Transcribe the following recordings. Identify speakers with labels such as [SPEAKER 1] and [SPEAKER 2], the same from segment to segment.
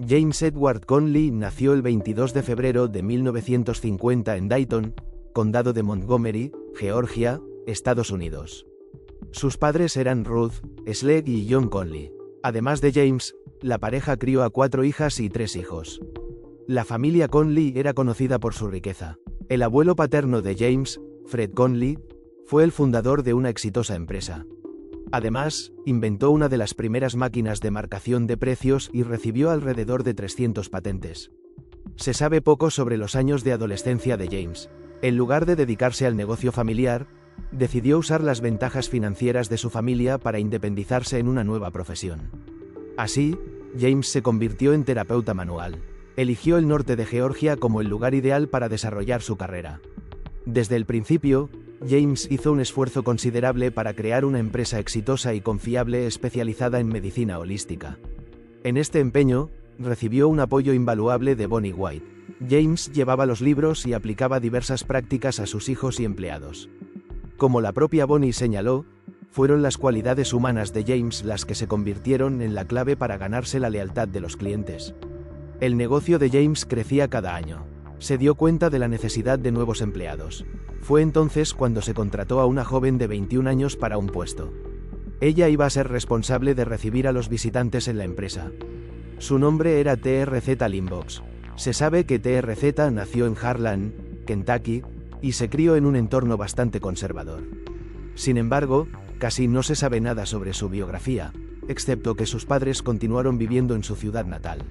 [SPEAKER 1] James Edward Conley nació el 22 de febrero de 1950 en Dayton, condado de Montgomery, Georgia, Estados Unidos. Sus padres eran Ruth, Sleg y John Conley. Además de James, la pareja crió a 4 hijas y 3 hijos. La familia Conley era conocida por su riqueza. El abuelo paterno de James, Fred Conley, fue el fundador de una exitosa empresa. Además, inventó una de las primeras máquinas de marcación de precios y recibió alrededor de 300 patentes. Se sabe poco sobre los años de adolescencia de James. En lugar de dedicarse al negocio familiar, decidió usar las ventajas financieras de su familia para independizarse en una nueva profesión. Así, James se convirtió en terapeuta manual. Eligió el norte de Georgia como el lugar ideal para desarrollar su carrera. Desde el principio, James hizo un esfuerzo considerable para crear una empresa exitosa y confiable especializada en medicina holística. En este empeño, recibió un apoyo invaluable de Bonnie White. James llevaba los libros y aplicaba diversas prácticas a sus hijos y empleados. Como la propia Bonnie señaló, fueron las cualidades humanas de James las que se convirtieron en la clave para ganarse la lealtad de los clientes. El negocio de James crecía cada año. Se dio cuenta de la necesidad de nuevos empleados. Fue entonces cuando se contrató a una joven de 21 años para un puesto. Ella iba a ser responsable de recibir a los visitantes en la empresa. Su nombre era TRZ Limbox. Se sabe que TRZ nació en Harlan, Kentucky, y se crió en un entorno bastante conservador. Sin embargo, casi no se sabe nada sobre su biografía, excepto que sus padres continuaron viviendo en su ciudad natal.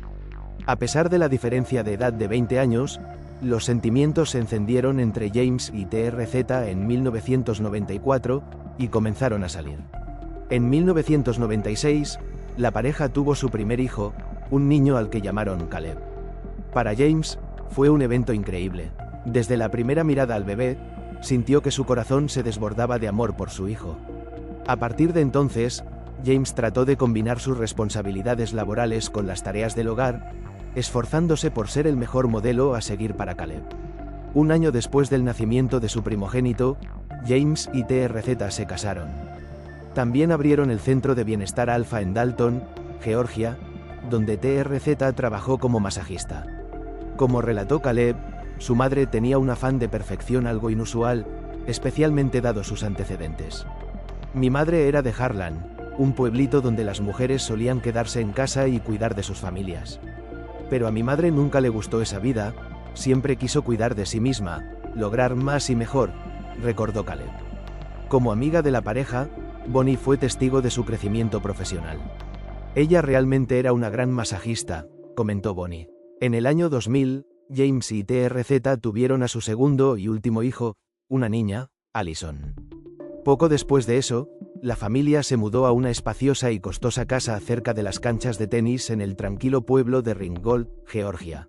[SPEAKER 1] A pesar de la diferencia de edad de 20 años, los sentimientos se encendieron entre James y TRZ en 1994 y comenzaron a salir. En 1996, la pareja tuvo su primer hijo, un niño al que llamaron Caleb. Para James, fue un evento increíble. Desde la primera mirada al bebé, sintió que su corazón se desbordaba de amor por su hijo. A partir de entonces, James trató de combinar sus responsabilidades laborales con las tareas del hogar, esforzándose por ser el mejor modelo a seguir para Caleb. Un año después del nacimiento de su primogénito, James y TRZ se casaron. También abrieron el Centro de Bienestar Alpha en Dalton, Georgia, donde TRZ trabajó como masajista. Como relató Caleb, su madre tenía un afán de perfección algo inusual, especialmente dado sus antecedentes. Mi madre era de Harlan, un pueblito donde las mujeres solían quedarse en casa y cuidar de sus familias. Pero a mi madre nunca le gustó esa vida, siempre quiso cuidar de sí misma, lograr más y mejor, recordó Caleb. Como amiga de la pareja, Bonnie fue testigo de su crecimiento profesional. Ella realmente era una gran masajista, comentó Bonnie. En el año 2000, James y TRZ tuvieron a su segundo y último hijo, una niña, Allison. Poco después de eso, la familia se mudó a una espaciosa y costosa casa cerca de las canchas de tenis en el tranquilo pueblo de Ringgold, Georgia.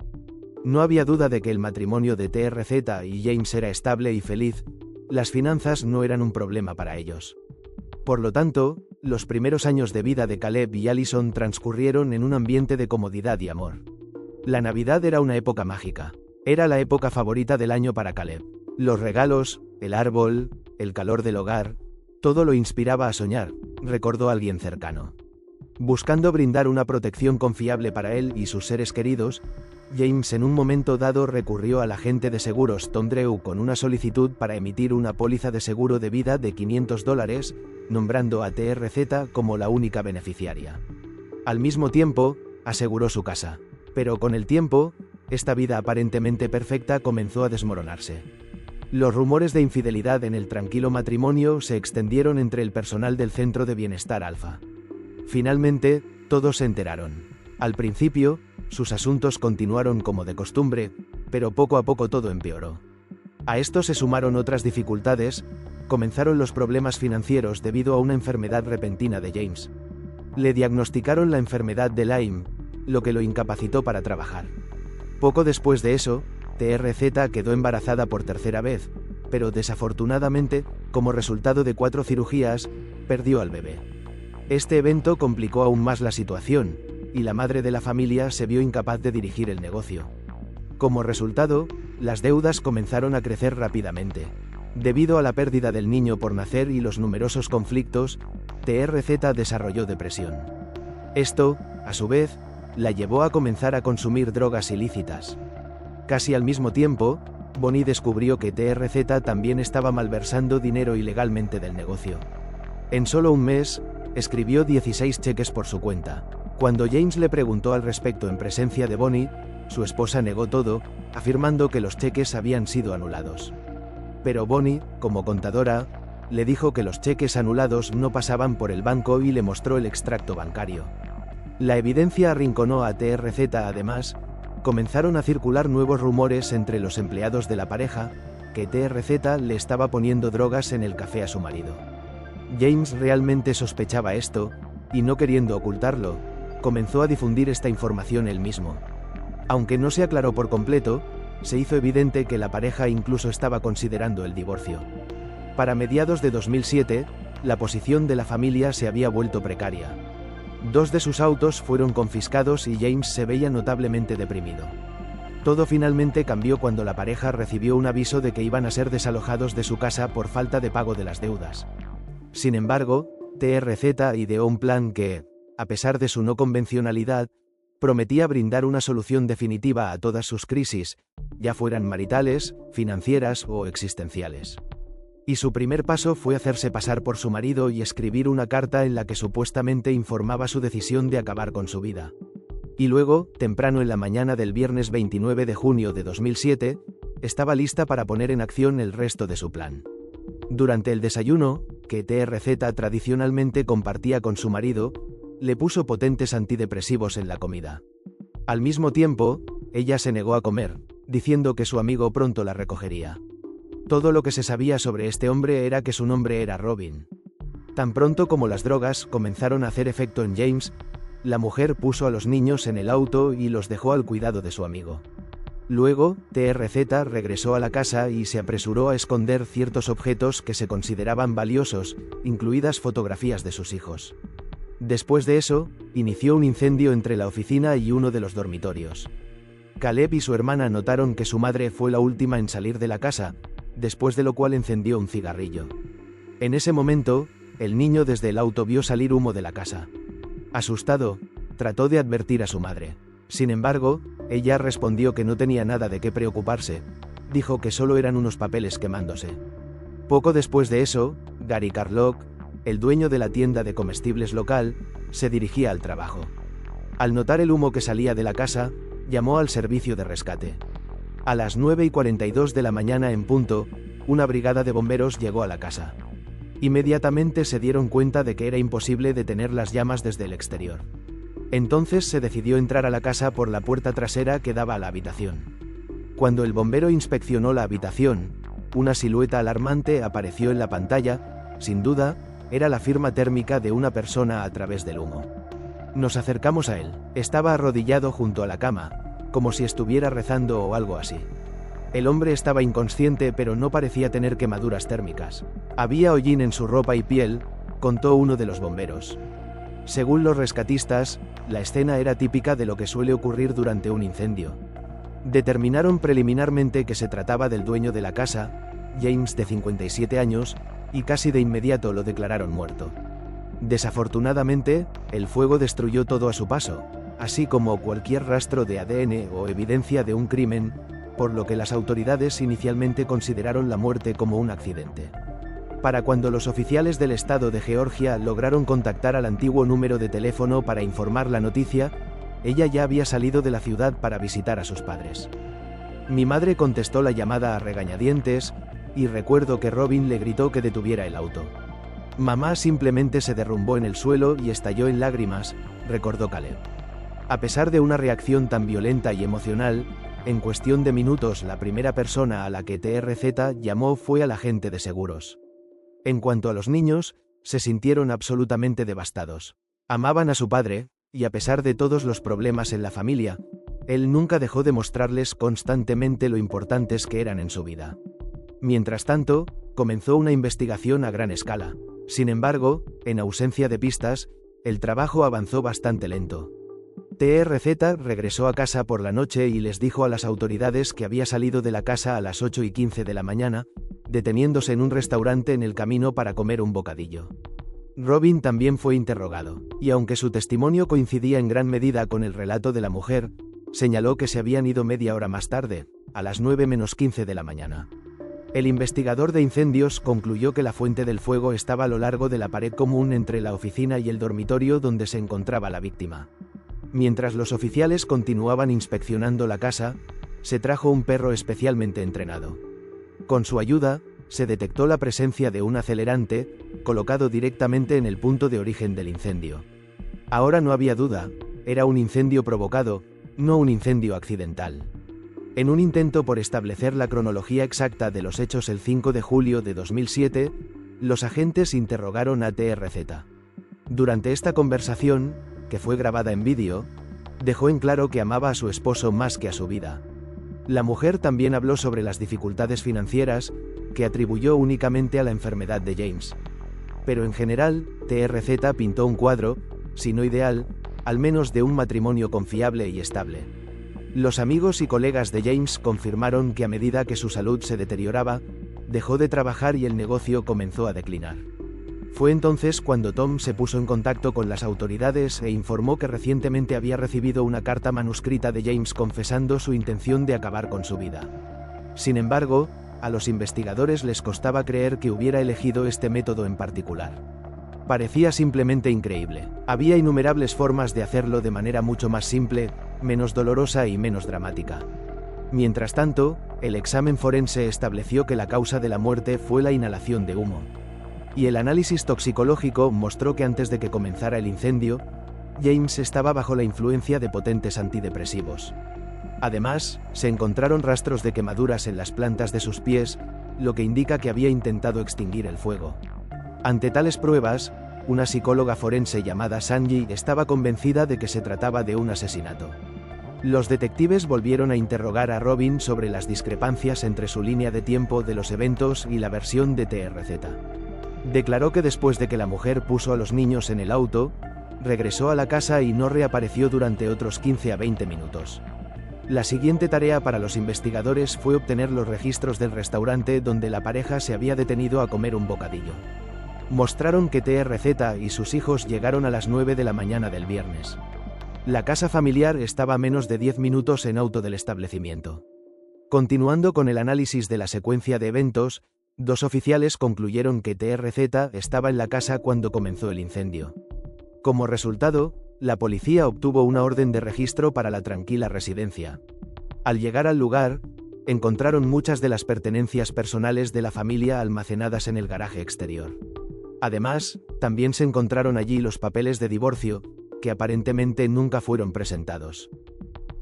[SPEAKER 1] No había duda de que el matrimonio de TRZ y James era estable y feliz, las finanzas no eran un problema para ellos. Por lo tanto, los primeros años de vida de Caleb y Allison transcurrieron en un ambiente de comodidad y amor. La Navidad era una época mágica. Era la época favorita del año para Caleb. Los regalos, el árbol, el calor del hogar, todo lo inspiraba a soñar, recordó alguien cercano. Buscando brindar una protección confiable para él y sus seres queridos, James en un momento dado recurrió al agente de seguros Tom Drew con una solicitud para emitir una póliza de seguro de vida de $500, nombrando a TRZ como la única beneficiaria. Al mismo tiempo, aseguró su casa. Pero con el tiempo, esta vida aparentemente perfecta comenzó a desmoronarse. Los rumores de infidelidad en el tranquilo matrimonio se extendieron entre el personal del Centro de Bienestar Alpha. Finalmente, todos se enteraron. Al principio, sus asuntos continuaron como de costumbre, pero poco a poco todo empeoró. A esto se sumaron otras dificultades, comenzaron los problemas financieros debido a una enfermedad repentina de James. Le diagnosticaron la enfermedad de Lyme, lo que lo incapacitó para trabajar. Poco después de eso, TRZ quedó embarazada por tercera vez, pero desafortunadamente, como resultado de 4 cirugías, perdió al bebé. Este evento complicó aún más la situación, y la madre de la familia se vio incapaz de dirigir el negocio. Como resultado, las deudas comenzaron a crecer rápidamente. Debido a la pérdida del niño por nacer y los numerosos conflictos, TRZ desarrolló depresión. Esto, a su vez, la llevó a comenzar a consumir drogas ilícitas. Casi al mismo tiempo, Bonnie descubrió que TRZ también estaba malversando dinero ilegalmente del negocio. En solo un mes, escribió 16 cheques por su cuenta. Cuando James le preguntó al respecto en presencia de Bonnie, su esposa negó todo, afirmando que los cheques habían sido anulados. Pero Bonnie, como contadora, le dijo que los cheques anulados no pasaban por el banco y le mostró el extracto bancario. La evidencia arrinconó a TRZ. Además, comenzaron a circular nuevos rumores entre los empleados de la pareja, que TRZ le estaba poniendo drogas en el café a su marido. James realmente sospechaba esto, y no queriendo ocultarlo, comenzó a difundir esta información él mismo. Aunque no se aclaró por completo, se hizo evidente que la pareja incluso estaba considerando el divorcio. Para mediados de 2007, la posición de la familia se había vuelto precaria. 2 de sus autos fueron confiscados y James se veía notablemente deprimido. Todo finalmente cambió cuando la pareja recibió un aviso de que iban a ser desalojados de su casa por falta de pago de las deudas. Sin embargo, TRZ ideó un plan que, a pesar de su no convencionalidad, prometía brindar una solución definitiva a todas sus crisis, ya fueran maritales, financieras o existenciales. Y su primer paso fue hacerse pasar por su marido y escribir una carta en la que supuestamente informaba su decisión de acabar con su vida. Y luego, temprano en la mañana del viernes 29 de junio de 2007, estaba lista para poner en acción el resto de su plan. Durante el desayuno, que TRZ tradicionalmente compartía con su marido, le puso potentes antidepresivos en la comida. Al mismo tiempo, ella se negó a comer, diciendo que su amigo pronto la recogería. Todo lo que se sabía sobre este hombre era que su nombre era Robin. Tan pronto como las drogas comenzaron a hacer efecto en James, la mujer puso a los niños en el auto y los dejó al cuidado de su amigo. Luego, TRZ regresó a la casa y se apresuró a esconder ciertos objetos que se consideraban valiosos, incluidas fotografías de sus hijos. Después de eso, inició un incendio entre la oficina y uno de los dormitorios. Caleb y su hermana notaron que su madre fue la última en salir de la casa, después de lo cual encendió un cigarrillo. En ese momento, el niño desde el auto vio salir humo de la casa. Asustado, trató de advertir a su madre. Sin embargo, ella respondió que no tenía nada de qué preocuparse, dijo que solo eran unos papeles quemándose. Poco después de eso, Gary Carlock, el dueño de la tienda de comestibles local, se dirigía al trabajo. Al notar el humo que salía de la casa, llamó al servicio de rescate. A las 9:42 de la mañana en punto, una brigada de bomberos llegó a la casa. Inmediatamente se dieron cuenta de que era imposible detener las llamas desde el exterior. Entonces se decidió entrar a la casa por la puerta trasera que daba a la habitación. Cuando el bombero inspeccionó la habitación, una silueta alarmante apareció en la pantalla. Sin duda, era la firma térmica de una persona a través del humo. Nos acercamos a él. Estaba arrodillado junto a la cama, como si estuviera rezando o algo así. El hombre estaba inconsciente pero no parecía tener quemaduras térmicas. Había hollín en su ropa y piel, contó uno de los bomberos. Según los rescatistas, la escena era típica de lo que suele ocurrir durante un incendio. Determinaron preliminarmente que se trataba del dueño de la casa, James, de 57 años, y casi de inmediato lo declararon muerto. Desafortunadamente, el fuego destruyó todo a su paso, así como cualquier rastro de ADN o evidencia de un crimen, por lo que las autoridades inicialmente consideraron la muerte como un accidente. Para cuando los oficiales del estado de Georgia lograron contactar al antiguo número de teléfono para informar la noticia, ella ya había salido de la ciudad para visitar a sus padres. Mi madre contestó la llamada a regañadientes, y recuerdo que Robin le gritó que detuviera el auto. Mamá simplemente se derrumbó en el suelo y estalló en lágrimas, recordó Caleb. A pesar de una reacción tan violenta y emocional, en cuestión de minutos la primera persona a la que TRZ llamó fue al agente de seguros. En cuanto a los niños, se sintieron absolutamente devastados. Amaban a su padre, y a pesar de todos los problemas en la familia, él nunca dejó de mostrarles constantemente lo importantes que eran en su vida. Mientras tanto, comenzó una investigación a gran escala. Sin embargo, en ausencia de pistas, el trabajo avanzó bastante lento. TRZ regresó a casa por la noche y les dijo a las autoridades que había salido de la casa a las 8:15 de la mañana, deteniéndose en un restaurante en el camino para comer un bocadillo. Robin también fue interrogado, y aunque su testimonio coincidía en gran medida con el relato de la mujer, señaló que se habían ido media hora más tarde, a las 9:15 de la mañana. El investigador de incendios concluyó que la fuente del fuego estaba a lo largo de la pared común entre la oficina y el dormitorio donde se encontraba la víctima. Mientras los oficiales continuaban inspeccionando la casa, se trajo un perro especialmente entrenado. Con su ayuda, se detectó la presencia de un acelerante, colocado directamente en el punto de origen del incendio. Ahora no había duda, era un incendio provocado, no un incendio accidental. En un intento por establecer la cronología exacta de los hechos el 5 de julio de 2007, los agentes interrogaron a TRZ. Durante esta conversación, que fue grabada en vídeo, dejó en claro que amaba a su esposo más que a su vida. La mujer también habló sobre las dificultades financieras, que atribuyó únicamente a la enfermedad de James. Pero en general, TRZ pintó un cuadro, si no ideal, al menos de un matrimonio confiable y estable. Los amigos y colegas de James confirmaron que a medida que su salud se deterioraba, dejó de trabajar y el negocio comenzó a declinar. Fue entonces cuando Tom se puso en contacto con las autoridades e informó que recientemente había recibido una carta manuscrita de James confesando su intención de acabar con su vida. Sin embargo, a los investigadores les costaba creer que hubiera elegido este método en particular. Parecía simplemente increíble. Había innumerables formas de hacerlo de manera mucho más simple, menos dolorosa y menos dramática. Mientras tanto, el examen forense estableció que la causa de la muerte fue la inhalación de humo. Y el análisis toxicológico mostró que antes de que comenzara el incendio, James estaba bajo la influencia de potentes antidepresivos. Además, se encontraron rastros de quemaduras en las plantas de sus pies, lo que indica que había intentado extinguir el fuego. Ante tales pruebas, una psicóloga forense llamada Sanji estaba convencida de que se trataba de un asesinato. Los detectives volvieron a interrogar a Robin sobre las discrepancias entre su línea de tiempo de los eventos y la versión de TRZ. Declaró que después de que la mujer puso a los niños en el auto, regresó a la casa y no reapareció durante otros 15 a 20 minutos. La siguiente tarea para los investigadores fue obtener los registros del restaurante donde la pareja se había detenido a comer un bocadillo. Mostraron que TRZ y sus hijos llegaron a las 9 de la mañana del viernes. La casa familiar estaba a menos de 10 minutos en auto del establecimiento. Continuando con el análisis de la secuencia de eventos, dos oficiales concluyeron que TRZ estaba en la casa cuando comenzó el incendio. Como resultado, la policía obtuvo una orden de registro para la tranquila residencia. Al llegar al lugar, encontraron muchas de las pertenencias personales de la familia almacenadas en el garaje exterior. Además, también se encontraron allí los papeles de divorcio, que aparentemente nunca fueron presentados.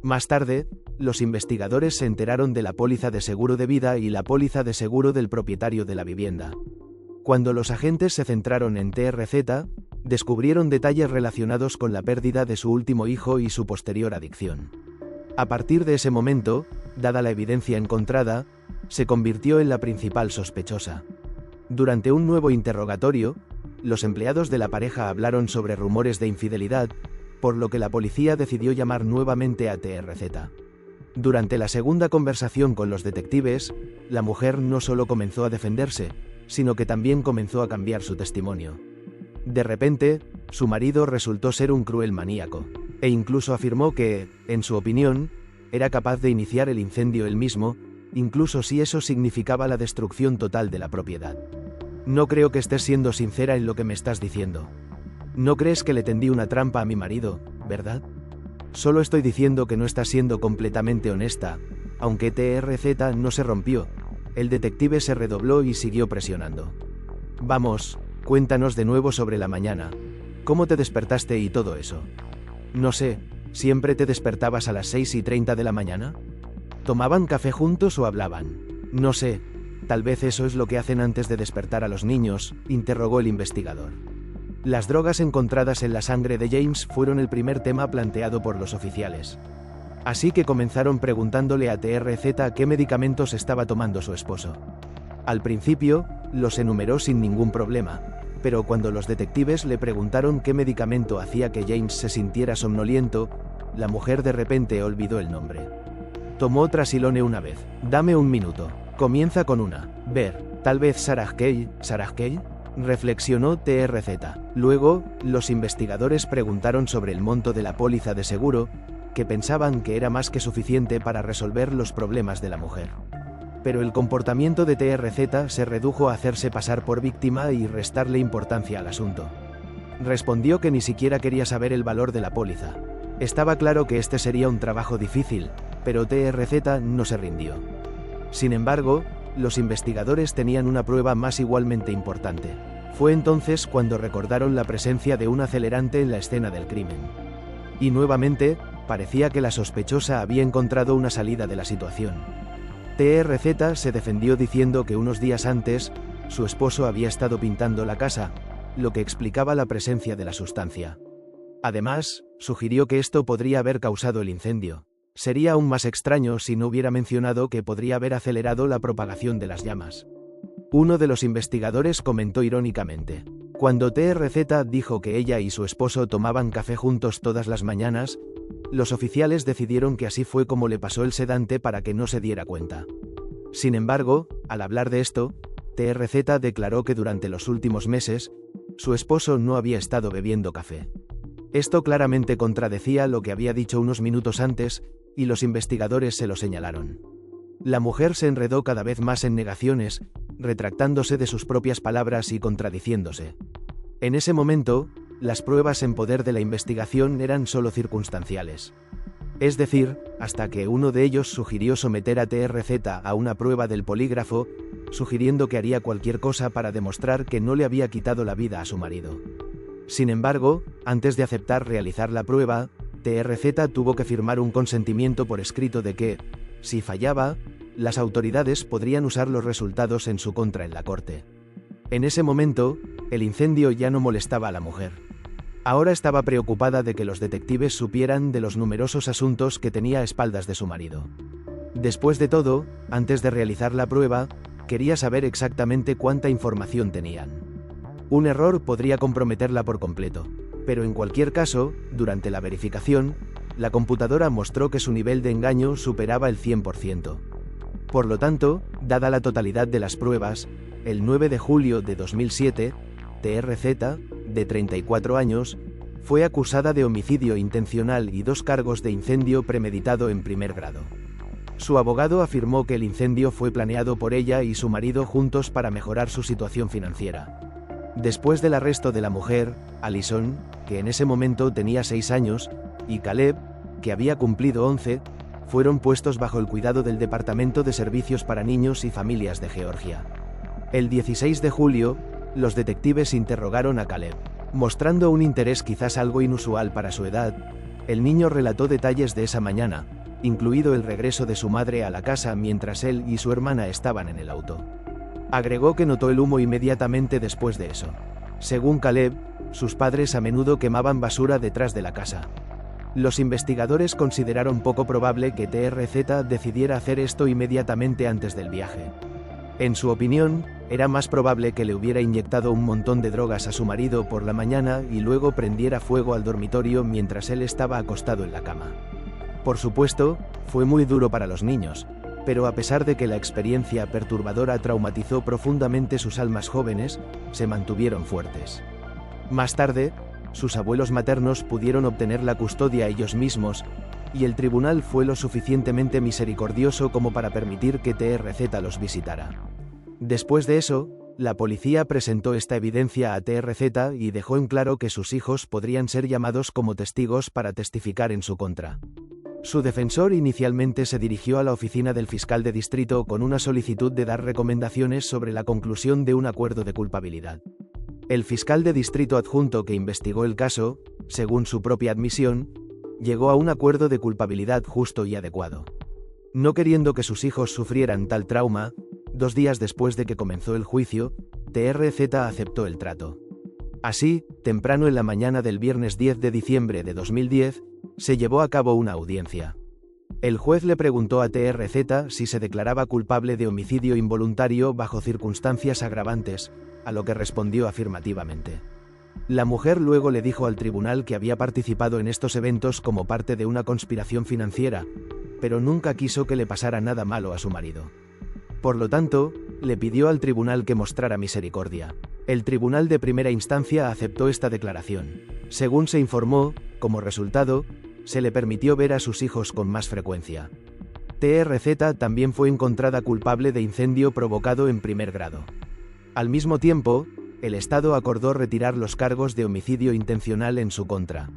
[SPEAKER 1] Más tarde, los investigadores se enteraron de la póliza de seguro de vida y la póliza de seguro del propietario de la vivienda. Cuando los agentes se centraron en TRZ, descubrieron detalles relacionados con la pérdida de su último hijo y su posterior adicción. A partir de ese momento, dada la evidencia encontrada, se convirtió en la principal sospechosa. Durante un nuevo interrogatorio, los empleados de la pareja hablaron sobre rumores de infidelidad, por lo que la policía decidió llamar nuevamente a TRZ. Durante la segunda conversación con los detectives, la mujer no solo comenzó a defenderse, sino que también comenzó a cambiar su testimonio. De repente, su marido resultó ser un cruel maníaco, e incluso afirmó que, en su opinión, era capaz de iniciar el incendio él mismo, incluso si eso significaba la destrucción total de la propiedad. No creo que estés siendo sincera en lo que me estás diciendo. No crees que le tendí una trampa a mi marido, ¿verdad? Solo estoy diciendo que no estás siendo completamente honesta, aunque TRZ no se rompió. El detective se redobló y siguió presionando. Vamos, cuéntanos de nuevo sobre la mañana. ¿Cómo te despertaste y todo eso? No sé, ¿siempre te despertabas a las 6:30 de la mañana? ¿Tomaban café juntos o hablaban? No sé, tal vez eso es lo que hacen antes de despertar a los niños, interrogó el investigador. Las drogas encontradas en la sangre de James fueron el primer tema planteado por los oficiales. Así que comenzaron preguntándole a TRZ qué medicamentos estaba tomando su esposo. Al principio, los enumeró sin ningún problema, pero cuando los detectives le preguntaron qué medicamento hacía que James se sintiera somnoliento, la mujer de repente olvidó el nombre. Tomó Trasilone una vez. Dame un minuto. Comienza con una. Ver, tal vez Sarah Kay. reflexionó TRZ. Luego, los investigadores preguntaron sobre el monto de la póliza de seguro, que pensaban que era más que suficiente para resolver los problemas de la mujer. Pero el comportamiento de TRZ se redujo a hacerse pasar por víctima y restarle importancia al asunto. Respondió que ni siquiera quería saber el valor de la póliza. Estaba claro que este sería un trabajo difícil, pero TRZ no se rindió. Sin embargo, los investigadores tenían una prueba más igualmente importante. Fue entonces cuando recordaron la presencia de un acelerante en la escena del crimen. Y nuevamente, parecía que la sospechosa había encontrado una salida de la situación. TRZ se defendió diciendo que unos días antes, su esposo había estado pintando la casa, lo que explicaba la presencia de la sustancia. Además, sugirió que esto podría haber causado el incendio. Sería aún más extraño si no hubiera mencionado que podría haber acelerado la propagación de las llamas. Uno de los investigadores comentó irónicamente: cuando TRZ dijo que ella y su esposo tomaban café juntos todas las mañanas, los oficiales decidieron que así fue como le pasó el sedante para que no se diera cuenta. Sin embargo, al hablar de esto, TRZ declaró que durante los últimos meses, su esposo no había estado bebiendo café. Esto claramente contradecía lo que había dicho unos minutos antes, y los investigadores se lo señalaron. La mujer se enredó cada vez más en negaciones, retractándose de sus propias palabras y contradiciéndose. En ese momento, las pruebas en poder de la investigación eran solo circunstanciales. Es decir, hasta que uno de ellos sugirió someter a TRZ a una prueba del polígrafo, sugiriendo que haría cualquier cosa para demostrar que no le había quitado la vida a su marido. Sin embargo, antes de aceptar realizar la prueba, TRZ tuvo que firmar un consentimiento por escrito de que, si fallaba, las autoridades podrían usar los resultados en su contra en la corte. En ese momento, el incendio ya no molestaba a la mujer. Ahora estaba preocupada de que los detectives supieran de los numerosos asuntos que tenía a espaldas de su marido. Después de todo, antes de realizar la prueba, quería saber exactamente cuánta información tenían. Un error podría comprometerla por completo, pero en cualquier caso, durante la verificación, la computadora mostró que su nivel de engaño superaba el 100%. Por lo tanto, dada la totalidad de las pruebas, el 9 de julio de 2007, TRZ, de 34 años, fue acusada de homicidio intencional y 2 cargos de incendio premeditado en primer grado. Su abogado afirmó que el incendio fue planeado por ella y su marido juntos para mejorar su situación financiera. Después del arresto de la mujer, Alison, que en ese momento tenía 6 años, y Caleb, que había cumplido 11, fueron puestos bajo el cuidado del Departamento de Servicios para Niños y Familias de Georgia. El 16 de julio, los detectives interrogaron a Caleb. Mostrando un interés quizás algo inusual para su edad, el niño relató detalles de esa mañana, incluido el regreso de su madre a la casa mientras él y su hermana estaban en el auto. Agregó que notó el humo inmediatamente después de eso. Según Caleb, sus padres a menudo quemaban basura detrás de la casa. Los investigadores consideraron poco probable que TRZ decidiera hacer esto inmediatamente antes del viaje. En su opinión, era más probable que le hubiera inyectado un montón de drogas a su marido por la mañana y luego prendiera fuego al dormitorio mientras él estaba acostado en la cama. Por supuesto, fue muy duro para los niños, pero a pesar de que la experiencia perturbadora traumatizó profundamente sus almas jóvenes, se mantuvieron fuertes. Más tarde, sus abuelos maternos pudieron obtener la custodia ellos mismos, y el tribunal fue lo suficientemente misericordioso como para permitir que TRZ los visitara. Después de eso, la policía presentó esta evidencia a TRZ y dejó en claro que sus hijos podrían ser llamados como testigos para testificar en su contra. Su defensor inicialmente se dirigió a la oficina del fiscal de distrito con una solicitud de dar recomendaciones sobre la conclusión de un acuerdo de culpabilidad. El fiscal de distrito adjunto que investigó el caso, según su propia admisión, llegó a un acuerdo de culpabilidad justo y adecuado. No queriendo que sus hijos sufrieran tal trauma, 2 días después de que comenzó el juicio, TRZ aceptó el trato. Así, temprano en la mañana del viernes 10 de diciembre de 2010, se llevó a cabo una audiencia. El juez le preguntó a TRZ si se declaraba culpable de homicidio involuntario bajo circunstancias agravantes, a lo que respondió afirmativamente. La mujer luego le dijo al tribunal que había participado en estos eventos como parte de una conspiración financiera, pero nunca quiso que le pasara nada malo a su marido. Por lo tanto, le pidió al tribunal que mostrara misericordia. El tribunal de primera instancia aceptó esta declaración. Según se informó, como resultado, se le permitió ver a sus hijos con más frecuencia. TRZ también fue encontrada culpable de incendio provocado en primer grado. Al mismo tiempo, el Estado acordó retirar los cargos de homicidio intencional en su contra.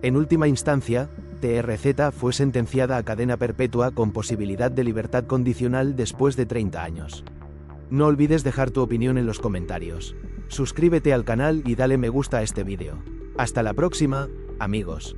[SPEAKER 1] En última instancia, TRZ fue sentenciada a cadena perpetua con posibilidad de libertad condicional después de 30 años. No olvides dejar tu opinión en los comentarios. Suscríbete al canal y dale me gusta a este vídeo. Hasta la próxima, amigos.